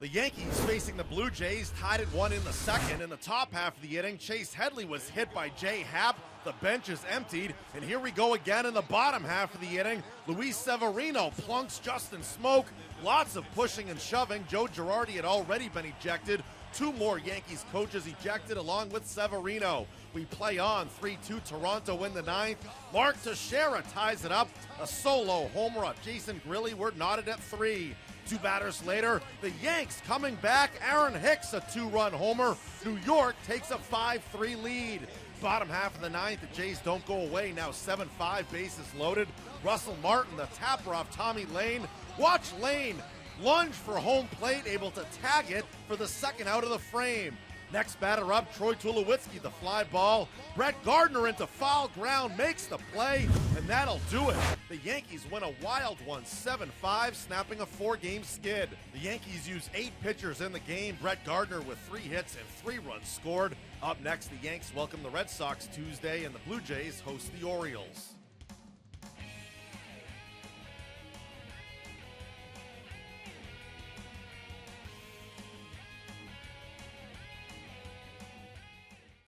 The Yankees facing the Blue Jays tied at 1 in the second. In the top half of the inning, Chase Headley was hit by Jay Happ. The bench is emptied, and here we go again in the bottom half of the inning. Luis Severino plunks Justin Smoke. Lots of pushing and shoving. Joe Girardi had already been ejected. Two more Yankees coaches ejected along with Severino. We play on 3-2 Toronto in the ninth. Mark Teixeira ties it up. A solo homer off Jason Grilli. We're knotted at 3. Two batters later, the Yanks coming back. Aaron Hicks, a 2-run homer. New York takes a 5-3 lead. Bottom half of the ninth, the Jays don't go away. Now 7-5, bases loaded. Russell Martin, the tapper off Tommy Lane. Watch Lane lunge for home plate, able to tag it for the second out of the frame. Next batter up, Troy Tulowitzki, the fly ball. Brett Gardner into foul ground, makes the play, and that'll do it. The Yankees win a wild one, 7-5, snapping a 4-game skid. The Yankees use 8 pitchers in the game. Brett Gardner with 3 hits and 3 runs scored. Up next, the Yanks welcome the Red Sox Tuesday, and the Blue Jays host the Orioles.